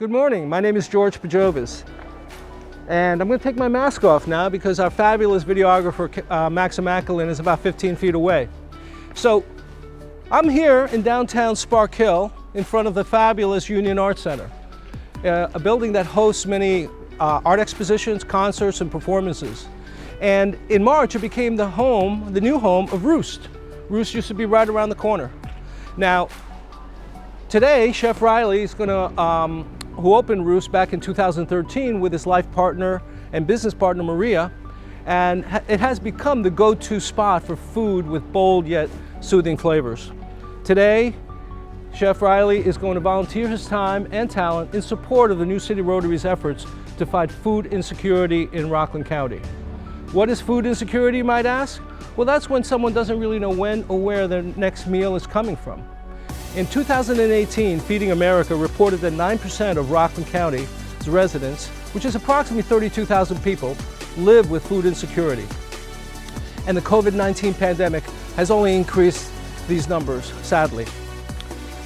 Good morning, my name is George Pajovis, and I'm going to take my mask off now because our fabulous videographer Max Immaculin is about 15 feet away. So I'm here in downtown Spark Hill in front of the fabulous Union Arts Center, a building that hosts many art expositions, concerts, and performances. And in March it became the new home of Roost. Roost used to be right around the corner. Now, today Chef Reilly is going to who opened Roost back in 2013 with his life partner and business partner Maria, and it has become the go-to spot for food with bold yet soothing flavors. Today, Chef Reilly is going to volunteer his time and talent in support of the New City Rotary's efforts to fight food insecurity in Rockland County. What is food insecurity, you might ask? Well, that's when someone doesn't really know when or where their next meal is coming from. In 2018, Feeding America reported that 9% of Rockland County's residents, which is approximately 32,000 people, live with food insecurity. And the COVID-19 pandemic has only increased these numbers, sadly.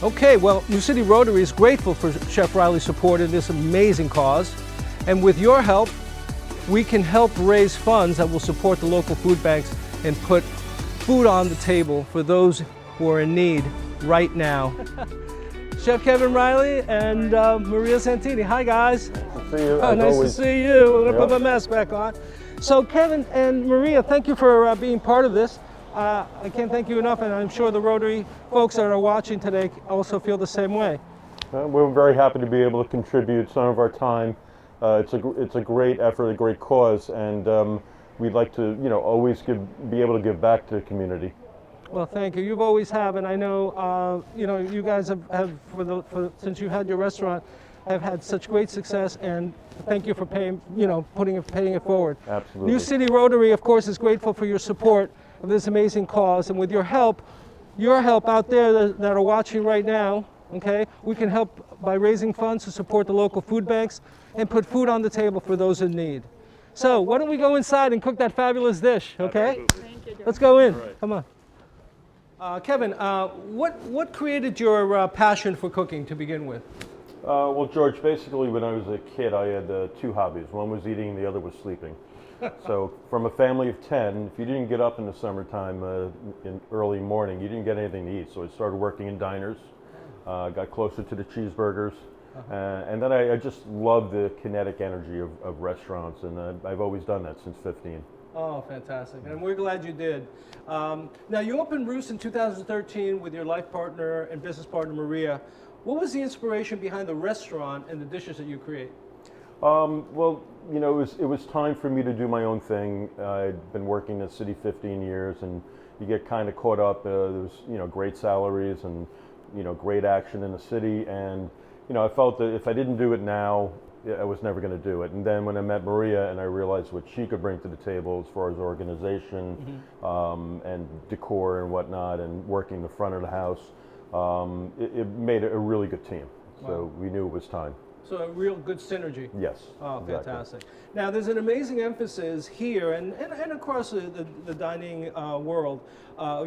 Okay, well, New City Rotary is grateful for Chef Reilly's support in this amazing cause. And with your help, we can help raise funds that will support the local food banks and put food on the table for those who are in need right now. Chef Kevin Reilly and Maria Santini. Hi, guys. Nice to see you. Nice to see you. I'm gonna put my mask back on. So Kevin and Maria, thank you for being part of this. I can't thank you enough, and I'm sure the Rotary folks that are watching today also feel the same way. We're very happy to be able to contribute some of our time. It's a great effort, a great cause, and we'd like to, always be able to give back to the community. Well, thank you. You've always have, and I know, you guys have since you had your restaurant, have had such great success, and thank you for paying it forward. Absolutely. New City Rotary, of course, is grateful for your support of this amazing cause, and with your help out there that are watching right now, okay, we can help by raising funds to support the local food banks and put food on the table for those in need. So why don't we go inside and cook that fabulous dish, okay? Thank you, Let's go in. Right. Come on. Kevin, what created your passion for cooking to begin with? Well, George, basically when I was a kid, I had two hobbies. One was eating, the other was sleeping. So from a family of 10, if you didn't get up in the summertime in early morning, you didn't get anything to eat. So I started working in diners, got closer to the cheeseburgers, and then I just loved the kinetic energy of restaurants, and I've always done that since 15. Oh, fantastic. And we're glad you did. Now, you opened Roost in 2013 with your life partner and business partner, Maria. What was the inspiration behind the restaurant and the dishes that you create? Well, it was time for me to do my own thing. I'd been working in the city 15 years, and you get kind of caught up. There was, great salaries and, great action in the city. And, I felt that if I didn't do it now, I was never going to do it. And then when I met Maria and I realized what she could bring to the table as far as organization, and decor and whatnot, and working the front of the house, it made a really good team. Wow. So we knew it was time. So a real good synergy. Yes. Oh, exactly. fantastic. Now, there's an amazing emphasis here and across the dining world,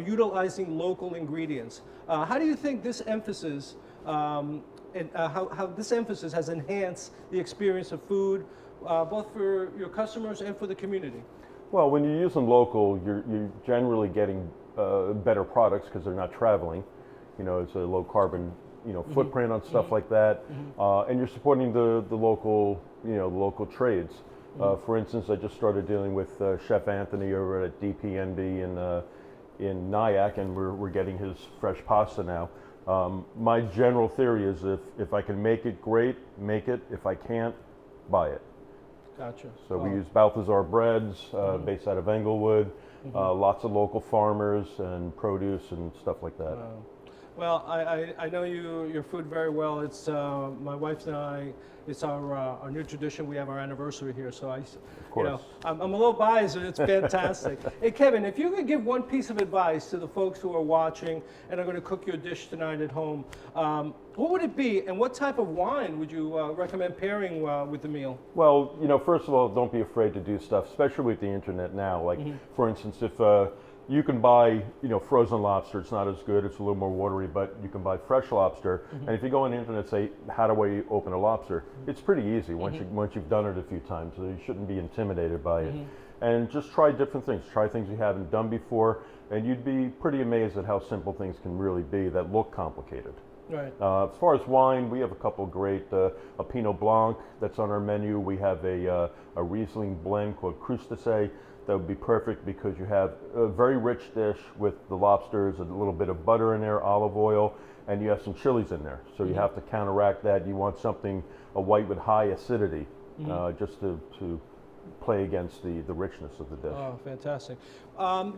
utilizing local ingredients. How do you think this emphasis and how this emphasis has enhanced the experience of food, both for your customers and for the community? Well, when you're using local, you're generally getting better products because they're not traveling. It's a low carbon, footprint on stuff like that, and you're supporting the local, local trades. For instance, I just started dealing with Chef Anthony over at DPNB in Nyack, and we're getting his fresh pasta now. My general theory is if I can make it, great, make it. If I can't, buy it. Gotcha. So we use Balthazar breads, based out of Englewood, lots of local farmers and produce and stuff like that. Well, I know your food very well. It's my wife and I. It's our new tradition. We have our anniversary here, so I'm a little biased, and it's fantastic. Hey, Kevin, if you could give one piece of advice to the folks who are watching and are going to cook your dish tonight at home, what would it be, and what type of wine would you recommend pairing with the meal? Well, first of all, don't be afraid to do stuff, especially with the internet now. Like, for instance, if You can buy, frozen lobster. It's not as good. It's a little more watery, but you can buy fresh lobster. And if you go on the internet and say, how do I open a lobster? It's pretty easy once you've done it a few times. So you shouldn't be intimidated by it. And just try different things. Try things you haven't done before, and you'd be pretty amazed at how simple things can really be that look complicated. Right. As far as wine, we have a couple great, a Pinot Blanc that's on our menu. We have a Riesling blend called Roost. That would be perfect because you have a very rich dish with the lobsters, a little bit of butter in there, olive oil, and you have some chilies in there. So you have to counteract that. You want something, a white with high acidity, just to play against the richness of the dish. Oh, fantastic.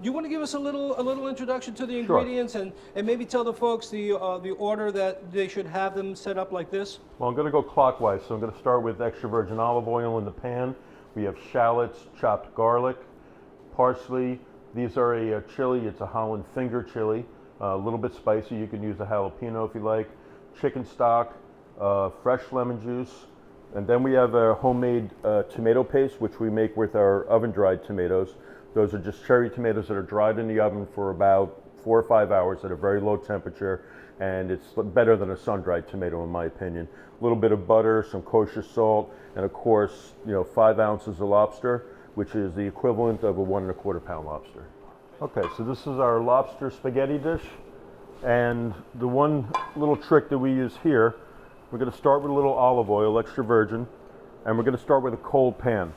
You want to give us a little introduction to the ingredients and maybe tell the folks the order that they should have them set up like this? Well, I'm going to go clockwise. So I'm going to start with extra virgin olive oil in the pan. We have shallots, chopped garlic, parsley. These are a chili. It's a Holland finger chili, a little bit spicy. You can use a jalapeno if you like. Chicken stock, fresh lemon juice, and then we have a homemade tomato paste, which we make with our oven-dried tomatoes. Those are just cherry tomatoes that are dried in the oven for about 4 or 5 hours at a very low temperature, and it's better than a sun-dried tomato in my opinion. A little bit of butter, some kosher salt, and of course, 5 ounces of lobster, which is the equivalent of a 1 1/4 pound lobster. Okay, so this is our lobster spaghetti dish. And the one little trick that we use here, we're going to start with a little olive oil, extra virgin, and we're going to start with a cold pan.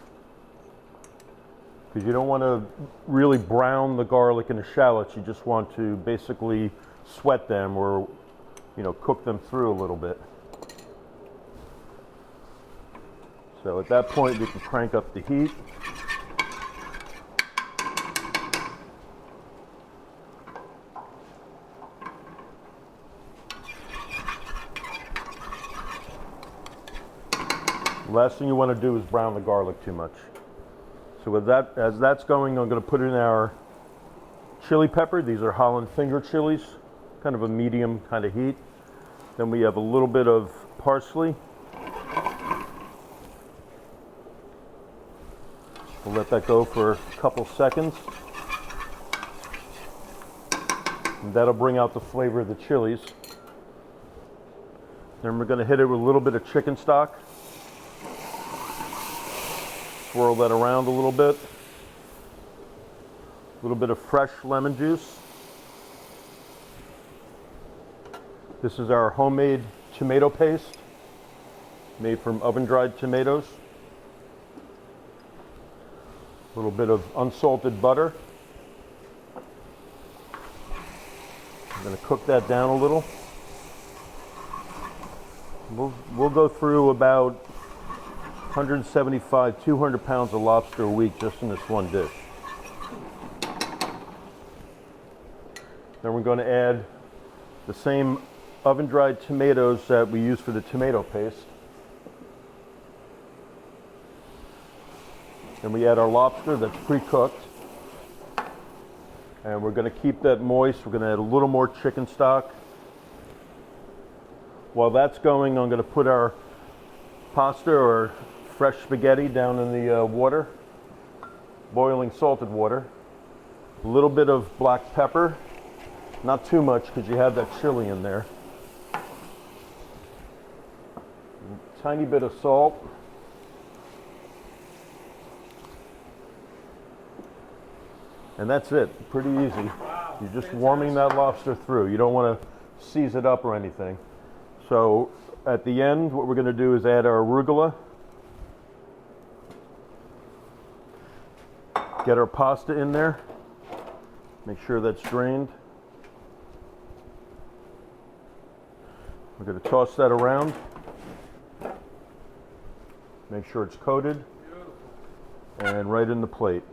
Because you don't want to really brown the garlic and the shallots, you just want to basically sweat them or, cook them through a little bit. So at that point, we can crank up the heat. Last thing you want to do is brown the garlic too much. So with that, as that's going, I'm going to put in our chili pepper. These are Holland finger chilies, kind of a medium kind of heat. Then we have a little bit of parsley. We'll let that go for a couple seconds. And that'll bring out the flavor of the chilies. Then we're going to hit it with a little bit of chicken stock. Swirl that around a little bit. A little bit of fresh lemon juice. This is our homemade tomato paste made from oven-dried tomatoes. A little bit of unsalted butter. I'm going to cook that down a little. We'll go through about 175, 200 pounds of lobster a week just in this one dish. Then we're going to add the same oven-dried tomatoes that we use for the tomato paste. Then we add our lobster that's pre-cooked. And we're going to keep that moist. We're going to add a little more chicken stock. While that's going, I'm going to put our pasta or fresh spaghetti down in the water, boiling salted water. A little bit of black pepper, not too much because you have that chili in there. A tiny bit of salt. And that's it, pretty easy. You're just warming that lobster through. You don't want to seize it up or anything. So at the end, what we're going to do is add our arugula. Get our pasta in there. Make sure that's drained. We're going to toss that around. Make sure it's coated. And right in the plate.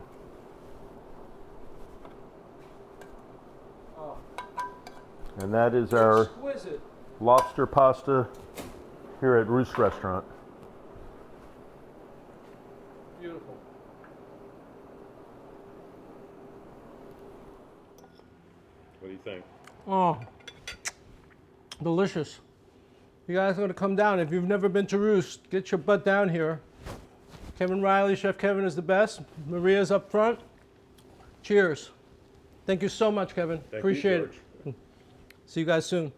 And that is our exquisite lobster pasta here at Roost Restaurant. Beautiful. What do you think? Oh, delicious. You guys are going to come down. If you've never been to Roost, get your butt down here. Kevin Reilly, Chef Kevin is the best. Maria's up front. Cheers. Thank you so much, Kevin. Thank you, Appreciate George. it. See you guys soon.